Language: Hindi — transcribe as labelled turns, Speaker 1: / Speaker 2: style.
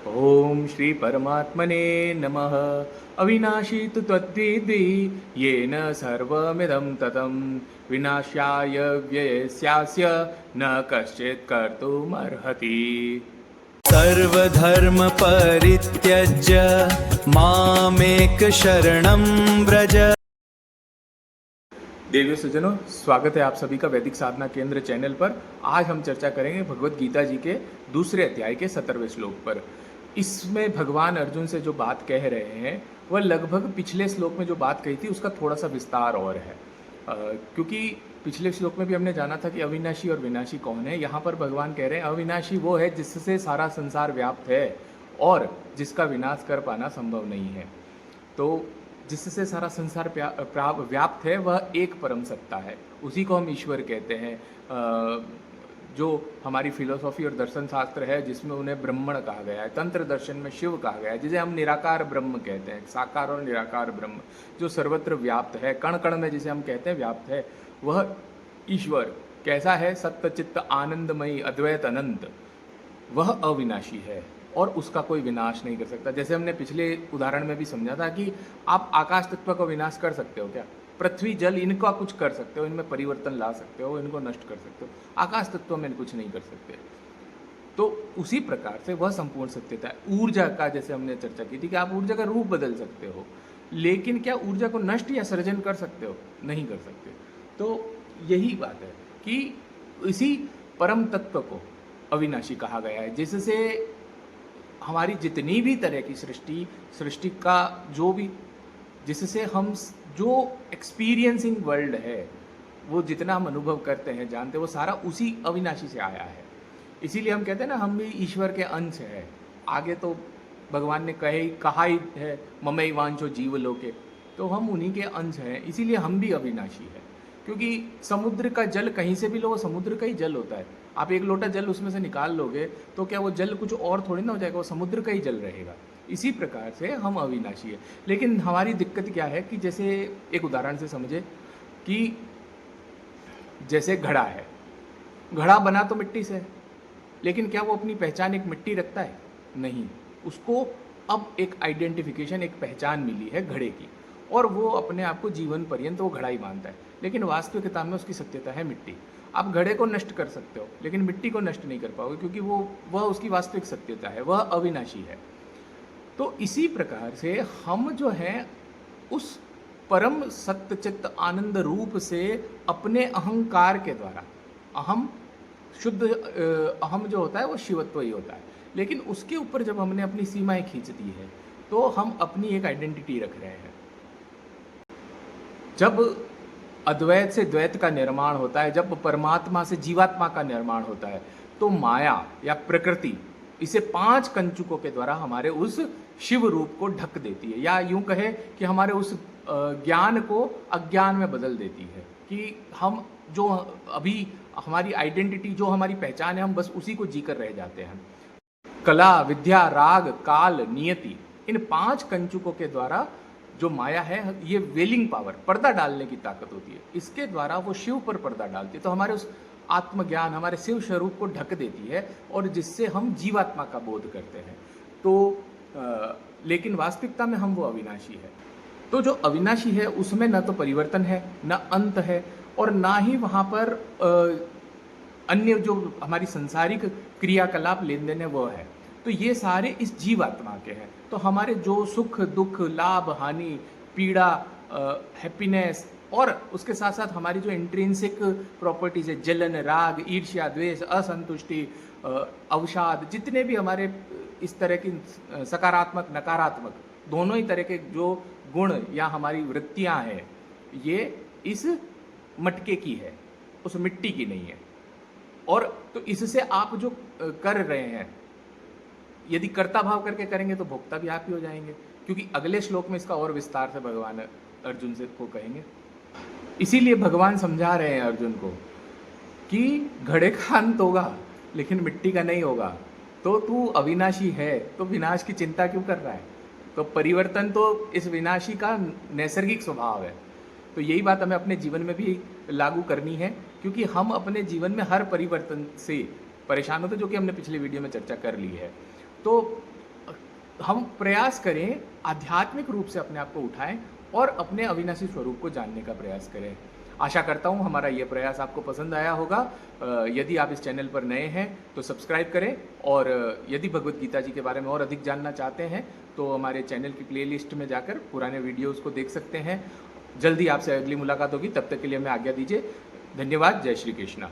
Speaker 1: ओम श्री परमात्मने नमः। अविनाशी तु त्वद्विद्वि येन सर्वमिदं ततं विनाशाय व्ययस्यास्य न कश्चित् कर्तुमर्हति।
Speaker 2: सर्वधर्म परित्यज्य मामेक शरणं व्रज।
Speaker 1: देवी सुजनों, स्वागत है आप सभी का वैदिक साधना केंद्र चैनल पर। आज हम चर्चा करेंगे भगवत गीता जी के दूसरे अध्याय के 17वें श्लोक पर। इसमें भगवान अर्जुन से जो बात कह रहे हैं वह लगभग पिछले श्लोक में जो बात कही थी उसका थोड़ा सा विस्तार और है। क्योंकि पिछले श्लोक में भी हमने जाना था कि अविनाशी और विनाशी कौन है। यहाँ पर भगवान कह रहे हैं अविनाशी वो है जिससे सारा संसार व्याप्त है और जिसका विनाश कर पाना संभव नहीं है। तो जिससे सारा संसार व्याप्त है वह एक परम सत्ता है, उसी को हम ईश्वर कहते हैं। जो हमारी फिलोसॉफी और दर्शन शास्त्र है जिसमें उन्हें ब्रह्मण कहा गया है, तंत्र दर्शन में शिव कहा गया है, जिसे हम निराकार ब्रह्म कहते हैं। साकार और निराकार ब्रह्म जो सर्वत्र व्याप्त है, कण कण में जिसे हम कहते हैं व्याप्त है, वह ईश्वर कैसा है? सत्य चित्त आनंदमयी अद्वैत अनंत, वह अविनाशी है और उसका कोई विनाश नहीं कर सकता। जैसे हमने पिछले उदाहरण में भी समझा था कि आप आकाश तत्व का विनाश कर सकते हो क्या? पृथ्वी जल इनका कुछ कर सकते हो, इनमें परिवर्तन ला सकते हो, इनको नष्ट कर सकते हो, आकाश तत्व में कुछ नहीं कर सकते। तो उसी प्रकार से वह संपूर्ण सत्यता है। ऊर्जा का जैसे हमने चर्चा की थी कि आप ऊर्जा का रूप बदल सकते हो, लेकिन क्या ऊर्जा को नष्ट या सृजन कर सकते हो? नहीं कर सकते। तो यही बात है कि इसी परम तत्व को अविनाशी कहा गया है, जिससे हमारी जितनी भी तरह की सृष्टि का जो भी, जिससे हम जो एक्सपीरियंसिंग वर्ल्ड है, वो जितना हम अनुभव करते हैं, जानते हैं, वो सारा उसी अविनाशी से आया है। इसीलिए हम कहते हैं ना, हम भी ईश्वर के अंश है। आगे तो भगवान ने कहा ही है ममई वांछो जीव लोके, तो हम उन्हीं के अंश हैं। इसीलिए हम भी अविनाशी है। क्योंकि समुद्र का जल कहीं से भी लो, वो समुद्र का ही जल होता है। आप एक लोटा जल उसमें से निकाल लोगे तो क्या वो जल कुछ और थोड़ी ना हो जाएगा, वो समुद्र का ही जल रहेगा। इसी प्रकार से हम अविनाशी है। लेकिन हमारी दिक्कत क्या है कि जैसे एक उदाहरण से समझे कि जैसे घड़ा है, घड़ा बना तो मिट्टी से है, लेकिन क्या वो अपनी पहचान एक मिट्टी रखता है? नहीं। उसको अब एक आइडेंटिफिकेशन, एक पहचान मिली है घड़े की, और वो अपने आप को जीवन पर्यंत वो घड़ा ही मानता है। लेकिन वास्तविकता में उसकी सत्यता है मिट्टी। आप घड़े को नष्ट कर सकते हो, लेकिन मिट्टी को नष्ट नहीं कर पाओगे, क्योंकि वह उसकी वास्तविक सत्यता है, वह अविनाशी है। तो इसी प्रकार से हम जो हैं उस परम सत्य चित्त आनंद रूप से अपने अहंकार के द्वारा, अहम शुद्ध अहम जो होता है वो शिवत्व ही होता है, लेकिन उसके ऊपर जब हमने अपनी सीमाएं खींच दी है तो हम अपनी एक आइडेंटिटी रख रहे हैं। जब अद्वैत से द्वैत का निर्माण होता है, जब परमात्मा से जीवात्मा का निर्माण होता है, तो माया या प्रकृति इसे 5 कंचुकों के द्वारा हमारे उस शिव रूप को ढक देती है, या यूं कहे कि हमारे उस ज्ञान को अज्ञान में बदल देती है। कि हम जो अभी हमारी आइडेंटिटी, जो हमारी पहचान है, हम बस उसी को जीकर रह जाते हैं। कला, विद्या, राग, काल, नियति, इन 5 कंचुकों के द्वारा जो माया है, ये वेलिंग पावर, पर्दा डालने की ताकत होती है। इसके द्वारा वो शिव पर पर्दा डालती है, तो हमारे उस आत्मज्ञान, हमारे शिव स्वरूप को ढक देती है, और जिससे हम जीवात्मा का बोध करते हैं। तो लेकिन वास्तविकता में हम वो अविनाशी है। तो जो अविनाशी है उसमें न तो परिवर्तन है, न अंत है, और ना ही वहाँ पर अन्य जो हमारी संसारिक क्रियाकलाप लेन देन है वो है। तो ये सारे इस जीवात्मा के हैं। तो हमारे जो सुख दुख, लाभ हानि, पीड़ा, हैप्पीनेस, और उसके साथ साथ हमारी जो इंट्रिंसिक प्रॉपर्टीज है, जलन, राग, ईर्ष्या, द्वेष, असंतुष्टि, अवसाद, जितने भी हमारे इस तरह की सकारात्मक नकारात्मक दोनों ही तरह के जो गुण या हमारी वृत्तियां हैं, ये इस मटके की है, उस मिट्टी की नहीं है। और तो इससे आप जो कर रहे हैं, यदि कर्ता भाव करके करेंगे तो भोक्ता भी आप ही हो जाएंगे, क्योंकि अगले श्लोक में इसका और विस्तार से भगवान अर्जुन से को कहेंगे। इसीलिए भगवान समझा रहे हैं अर्जुन को कि घड़े का अंत होगा लेकिन मिट्टी का नहीं होगा। तो तू अविनाशी है, तो विनाश की चिंता क्यों कर रहा है? तो परिवर्तन तो इस विनाशी का नैसर्गिक स्वभाव है। तो यही बात हमें अपने जीवन में भी लागू करनी है, क्योंकि हम अपने जीवन में हर परिवर्तन से परेशान होते, जो कि हमने पिछले वीडियो में चर्चा कर ली है। तो हम प्रयास करें, आध्यात्मिक रूप से अपने आप को उठाएं और अपने अविनाशी स्वरूप को जानने का प्रयास करें। आशा करता हूँ हमारा ये प्रयास आपको पसंद आया होगा। यदि आप इस चैनल पर नए हैं तो सब्सक्राइब करें, और यदि भगवत गीता जी के बारे में और अधिक जानना चाहते हैं तो हमारे चैनल की प्लेलिस्ट में जाकर पुराने वीडियोस को देख सकते हैं। जल्दी आपसे अगली मुलाकात होगी, तब तक के लिए हमें आज्ञा दीजिए। धन्यवाद। जय श्री कृष्णा।